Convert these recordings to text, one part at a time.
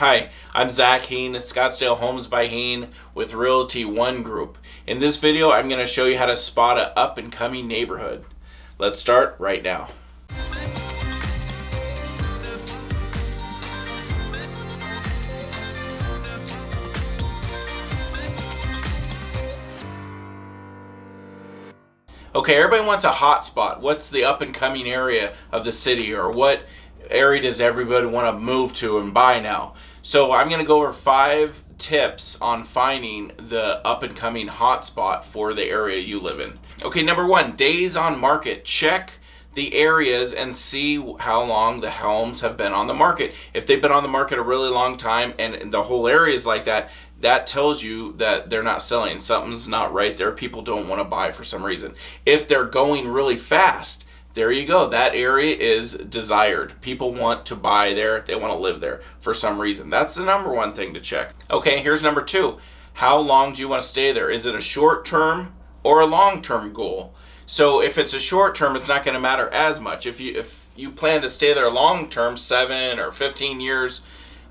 Hi, I'm Zack Heene, Scottsdale Homes by Heene with Realty One Group. In this video, I'm going to show you how to spot an up-and-coming neighborhood. Let's start right now. Okay, everybody wants a hot spot. What's the up-and-coming area of the city, or what area does everybody want to move to and buy now? So I'm going to go over 5 tips on finding the up-and-coming hotspot for the area you live in. Okay, number 1, days on market. Check the areas and see how long the homes have been on the market. If they've been on the market a really long time and the whole area is like that, that tells you that they're not selling. Something's not right there. People don't want to buy for some reason. If they're going really fast, there you go. That area is desired. People want to buy there. They want to live there for some reason. That's the number 1 thing to check. Okay, here's number 2. How long do you want to stay there? Is it a short-term or a long-term goal? So if it's a short-term, it's not going to matter as much. If you plan to stay there long-term, 7 or 15 years,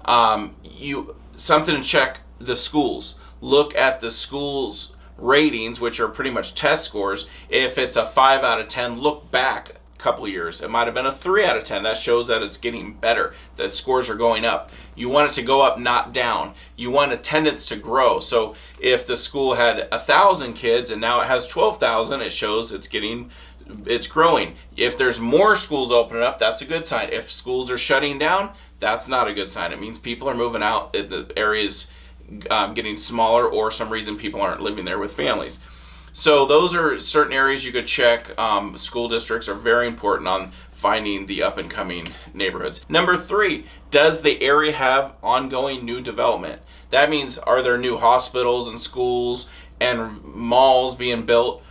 something to check the schools. Look at the schools' ratings, which are pretty much test scores. If it's a 5 out of 10, look back a couple of years. It might have been a 3 out of 10. That shows that it's getting better. The scores are going up. You want it to go up, not down. You want attendance to grow. So if the school had 1,000 kids and now it has 12,000, it shows it's growing. If there's more schools opening up, that's a good sign. If schools are shutting down, that's not a good sign. It means people are moving out. The areas getting smaller, or some reason people aren't living there with families. So those are certain areas you could check. School districts are very important on finding the up-and-coming neighborhoods. Number 3, does the area have ongoing new development? That means, are there new hospitals and schools and malls being built?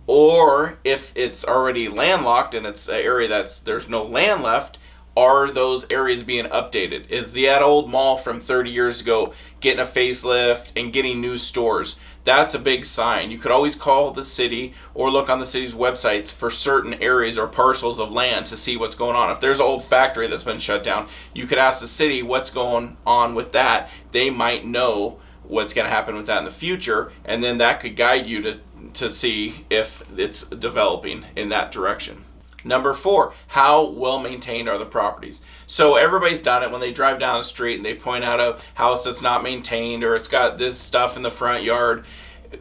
Or if it's already landlocked and it's an area there's no land left, are those areas being updated? Is that old mall from 30 years ago getting a facelift and getting new stores? That's a big sign. You could always call the city or look on the city's websites for certain areas or parcels of land to see what's going on. If there's an old factory that's been shut down, you could ask the city what's going on with that. They might know what's going to happen with that in the future, and then that could guide you to see if it's developing in that direction. Number 4, how well maintained are the properties? So everybody's done it when they drive down the street and they point out a house that's not maintained, or it's got this stuff in the front yard.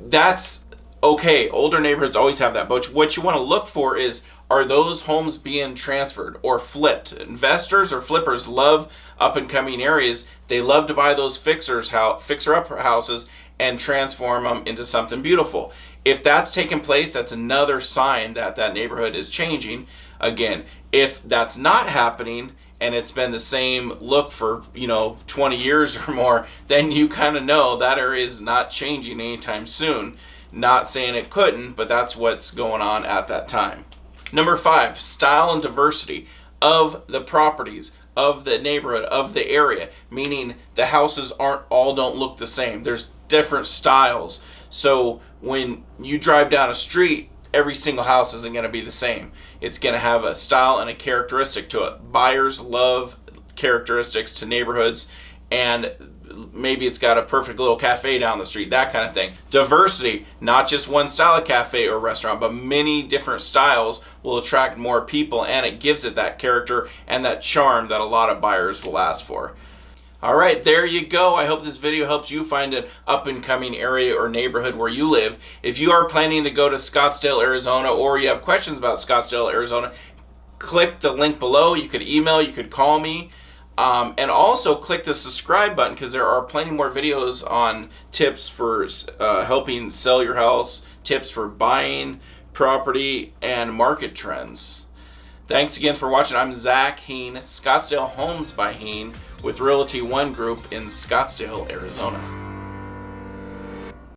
That's okay. Older neighborhoods always have that. But what you want to look for is, are those homes being transferred or flipped? Investors or flippers love up-and-coming areas. They love to buy those fixer-upper houses and transform them into something beautiful. If that's taking place, that's another sign that that neighborhood is changing. Again, if that's not happening and it's been the same look for 20 years or more, then you kind of know that area is not changing anytime soon. Not saying it couldn't, but that's what's going on at that time. Number 5, style and diversity of the properties, of the neighborhood, of the area, meaning the houses don't look the same. There's different styles. So when you drive down a street, every single house isn't going to be the same. It's going to have a style and a characteristic to it. Buyers love characteristics to neighborhoods, and maybe it's got a perfect little cafe down the street, that kind of thing. Diversity, not just one style of cafe or restaurant, but many different styles will attract more people, and it gives it that character and that charm that a lot of buyers will ask for. All right, there you go. I hope this video helps you find an up-and-coming area or neighborhood where you live. If you are planning to go to Scottsdale, Arizona, or you have questions about Scottsdale, Arizona, click the link below. You could email, you could call me. And also click the subscribe button, because there are plenty more videos on tips for helping sell your house, tips for buying property, and market trends. Thanks again for watching. I'm Zack Heene, Scottsdale Homes by Heene with Realty One Group in Scottsdale, Arizona.